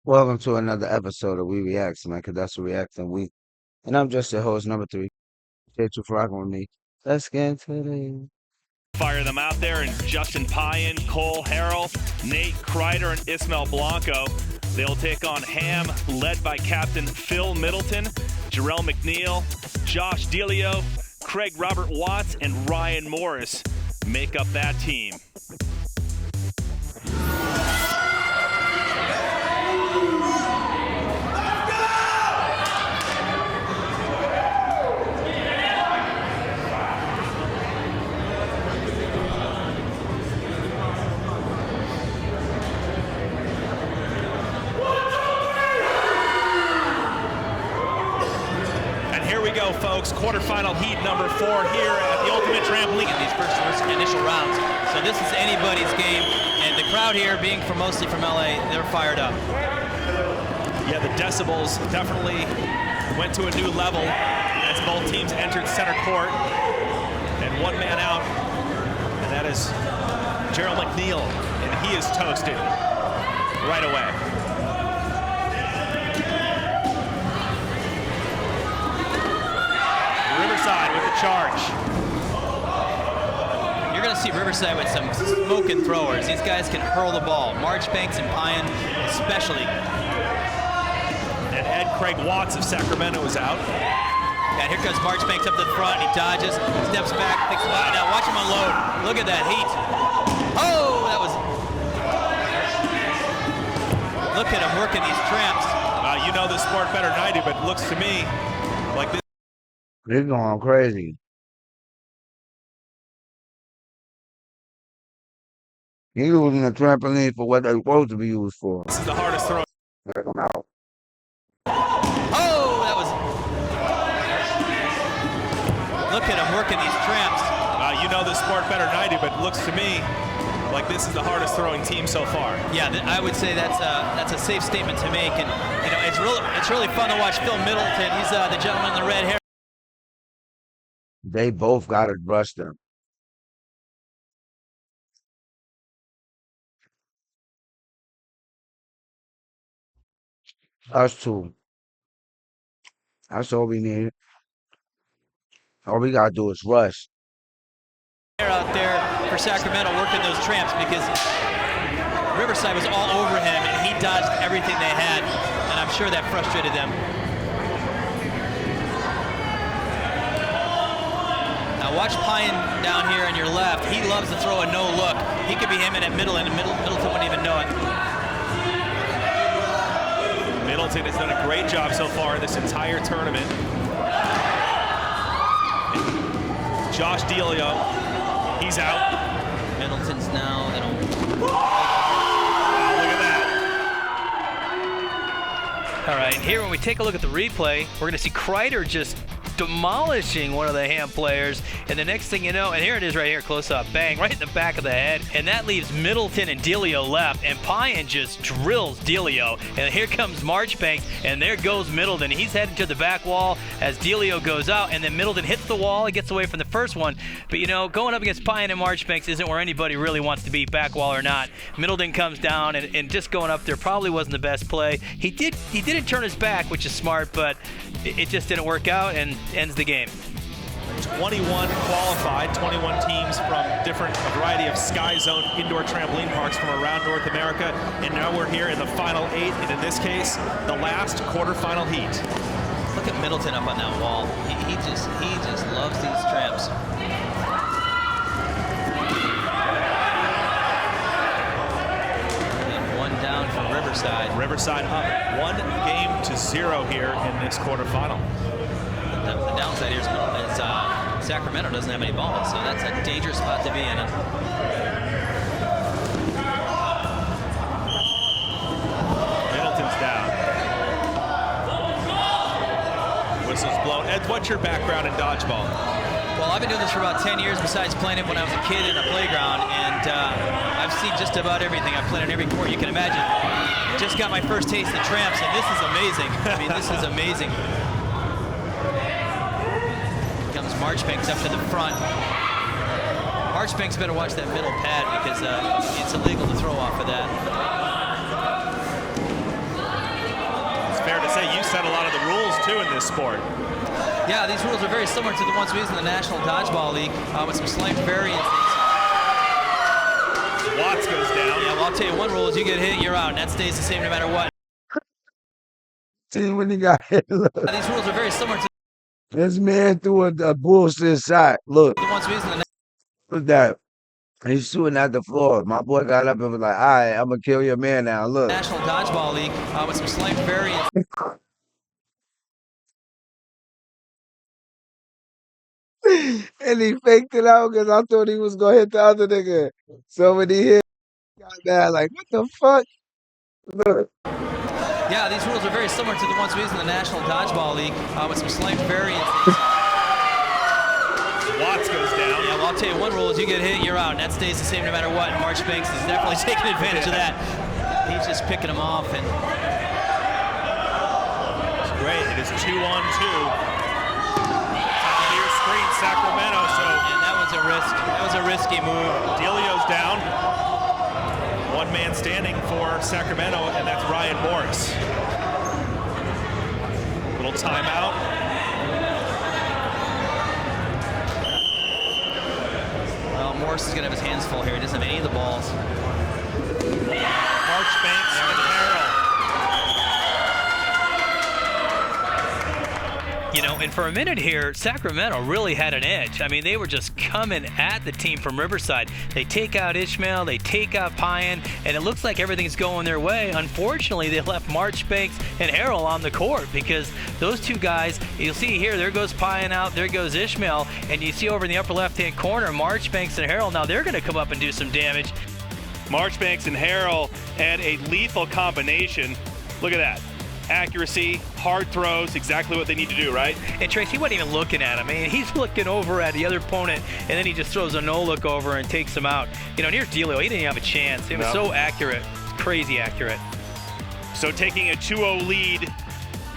Welcome to another episode of We React, man, because that's a reacting week. And I'm just your host, number three. Appreciate you for rocking with me. Let's get into it. Fire them out there, and Justin Payan, Cole Harrell, Nate Kreider, and Ismael Blanco. They'll take on Ham, led by Captain Phil Middleton, Jarrell McNeil, Josh Delio, Craig Robert Watts, and Ryan Morris make up that team. Here we go, folks. Quarterfinal heat number 4 here at the Ultimate Trampoline in these first initial rounds. So this is anybody's game, and the crowd here, being mostly from LA, they're fired up. Yeah, the decibels definitely went to a new level as both teams entered center court. And one man out, and that is Jarrell McNeil, and he is toasted right away. Riverside with the charge. You're going to see Riverside with some smoking throwers. These guys can hurl the ball. Marchbanks and Payan especially. And Ed Craig Watts of Sacramento is out. And here comes Marchbanks up to the front. He dodges, steps back, thinks about it. Now watch him unload. Look at that heat. Oh, that was... Look at him working these tramps. You know this sport better than I do, but it looks to me like this. They're going crazy. You're using a trampoline for what they're supposed to be used for. This is the hardest throw. Check them out. Oh, that was... Look at him working these tramps. You know this sport better than I do, but it looks to me like this is the hardest throwing team so far. Yeah, I would say that's a safe statement to make, and you know it's really fun to watch Phil Middleton. He's the gentleman in the red hair. They both got to brush them. Us two. That's all we need. All we got to do is rush. They're out there for Sacramento working those tramps because Riverside was all over him and he dodged everything they had, and I'm sure that frustrated them. Now watch Payan down here on your left. He loves to throw a no-look. He could be aiming at Middleton, and Middleton wouldn't even know it. Middleton has done a great job so far in this entire tournament. Josh Delio, he's out. Middleton's now. Look at that. All right, here when we take a look at the replay, we're going to see Kreider just demolishing one of the Ham players, and the next thing you know, and here it is right here, close up, bang, right in the back of the head, and that leaves Middleton and Delio left, and Payan just drills Delio, and here comes Marchbanks, and there goes Middleton. He's heading to the back wall as Delio goes out, and then Middleton hits the wall. He gets away from the first one, but you know, going up against Payan and Marchbanks isn't where anybody really wants to be, back wall or not. Middleton comes down, and just going up there probably wasn't the best play. He didn't turn his back, which is smart, but it just didn't work out, and ends the game. 21 qualified, 21 teams from a variety of Sky Zone indoor trampoline parks from around North America, and now we're here in the final 8, and in this case, the last quarterfinal heat. Look at Middleton up on that wall. He just loves these tramps. And one down for Riverside. Riverside up 1-0 here in this quarterfinal. The downside here is Sacramento doesn't have any balls, so that's a dangerous spot to be in. Middleton's down. Whistle's blown. Ed, what's your background in dodgeball? Well, I've been doing this for about 10 years besides playing it when I was a kid in a playground, and I've seen just about everything. I've played on every court you can imagine. Just got my first taste of tramps, and this is amazing. I mean, this is amazing. Comes Marchbanks up to the front. Marchbanks better watch that middle pad because it's illegal to throw off of that. you set a lot of the rules, too, in this sport. Yeah, these rules are very similar to the ones we use in the National Dodgeball League with some slight variances. Watts goes down. Yeah, well, I'll tell you, one rule is you get hit, you're out, and that stays the same no matter what. See when he got hit. Look, These rules are very similar to this man threw a bullshit shot. Look, the ones we use in the look that. He's shooting at the floor. My boy got up and was like, all right, I'm going to kill your man now. Look. National Dodgeball League with some slight variances. And he faked it out because I thought he was going to hit the other nigga. So when he hit, he got mad like, what the fuck? Look. Yeah, these rules are very similar to the ones we use in the National Dodgeball League with some slight variances. Watts goes down. Yeah, well, I'll tell you, one rule is you get hit, you're out, and that stays the same no matter what. And Marchbanks is definitely taking advantage of that. He's just picking him off. And it's great. It is 2-on-2. Top of your screen, Sacramento. So and that was a risk. That was a risky move. Delio's down. One man standing for Sacramento, and that's Ryan Morris. Little timeout. Morris is going to have his hands full here. He doesn't have any of the balls. Marchbanks and Harrell. You know, and for a minute here, Sacramento really had an edge. I mean, they were just coming at the team from Riverside. They take out Ishmael, they take out Pyan, and it looks like everything's going their way. Unfortunately, they left Marchbanks and Harrell on the court because those two guys, you'll see here, there goes Pyan out, there goes Ishmael, and you see over in the upper left-hand corner, Marchbanks and Harrell. Now they're going to come up and do some damage. Marchbanks and Harrell and a lethal combination. Look at that. Accuracy, hard throws, exactly what they need to do, right? And Trace, he wasn't even looking at him. I mean, he's looking over at the other opponent, and then he just throws a no-look over and takes him out. You know, and here's Delio. He didn't even have a chance. It was so accurate. It's crazy accurate. So taking a 2-0 lead,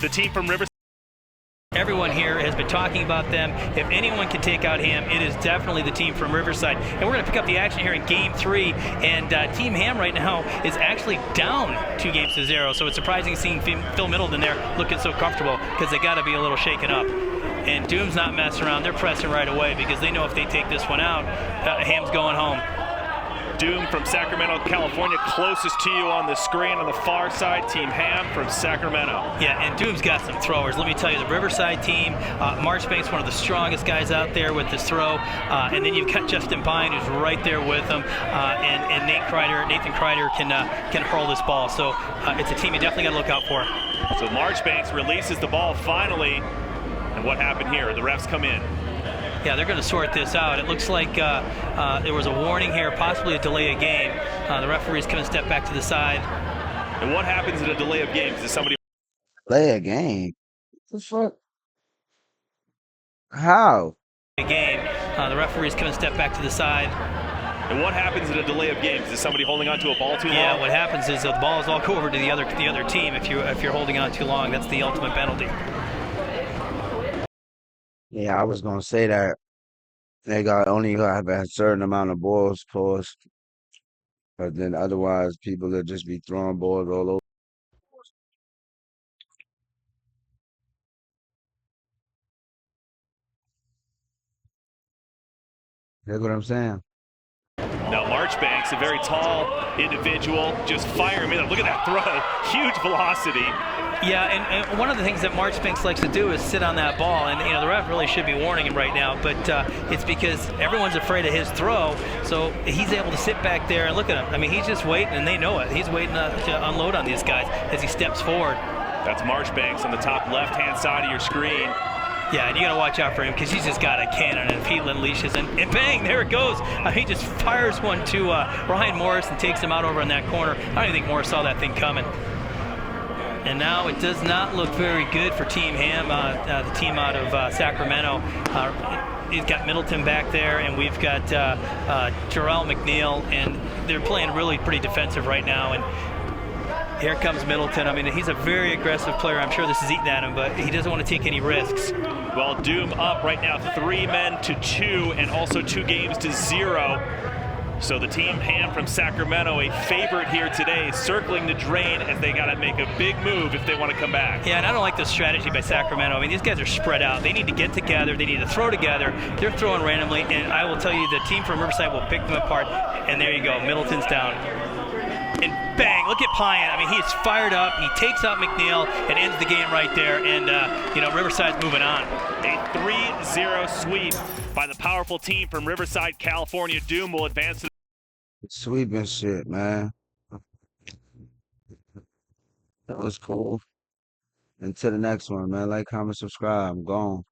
the team from Riverside. Everyone here has been talking about them. If anyone can take out Ham, it is definitely the team from Riverside. And we're going to pick up the action here in Game 3. And Team Ham right now is actually down 2-0. So it's surprising seeing Phil Middleton there looking so comfortable because they got to be a little shaken up. And Doom's not messing around. They're pressing right away because they know if they take this one out, Ham's going home. Doom from Sacramento, California, closest to you on the screen on the far side. Team Ham from Sacramento. Yeah, and Doom's got some throwers. Let me tell you, the Riverside team, Marchbanks, one of the strongest guys out there with this throw. And then you've got Justin Pine, who's right there with him. And Nathan Kreider can hurl this ball. So it's a team you definitely got to look out for. So Marchbanks releases the ball finally. And what happened here? The refs come in. Yeah, they're going to sort this out. It looks like there was a warning here, possibly a delay of game. The referee's going to step back to the side. And what happens in a delay of games? Is somebody Play a game? What the fuck? How? A game. The referee's going to step back to the side. And what happens in a delay of games? Is somebody holding on to a ball too long? Yeah, what happens is the balls all go over to the other team. If you're holding on too long, that's the ultimate penalty. Yeah, I was gonna say that they only have a certain amount of balls posed, but then otherwise people will just be throwing balls all over. That's what I'm saying. Now Marchbanks, a very tall individual, just firing him in. Look at that throw, huge velocity. Yeah, and one of the things that Marchbanks likes to do is sit on that ball, and the ref really should be warning him right now, but it's because everyone's afraid of his throw, so he's able to sit back there and look at him. I mean, he's just waiting, and they know it. He's waiting to unload on these guys as he steps forward. That's Marchbanks on the top left-hand side of your screen. Yeah, and you got to watch out for him because he's just got a cannon, and if he unleashes, and bang, there it goes. He just fires one to Ryan Morris and takes him out over in that corner. I don't even think Morris saw that thing coming. And now it does not look very good for Team Ham, the team out of Sacramento. He's got Middleton back there, and we've got Jarrell McNeil, and they're playing really pretty defensive right now. And here comes Middleton. I mean, he's a very aggressive player. I'm sure this is eating at him, but he doesn't want to take any risks. Well, Doom up right now, 3 men to 2, and also 2 games to 0. So the team Ham from Sacramento, a favorite here today, circling the drain as they got to make a big move if they want to come back. Yeah, and I don't like the strategy by Sacramento. I mean, these guys are spread out. They need to get together. They need to throw together. They're throwing randomly, and I will tell you, the team from Riverside will pick them apart. And there you go, Middleton's down. And bang, look at Pyan. I mean, he's fired up. He takes out McNeil and ends the game right there. And, Riverside's moving on. A 3-0 sweep by the powerful team from Riverside, California. Doom will advance to Sweeping shit, man. That was cool. Until the next one, man. Like, comment, subscribe. I'm gone.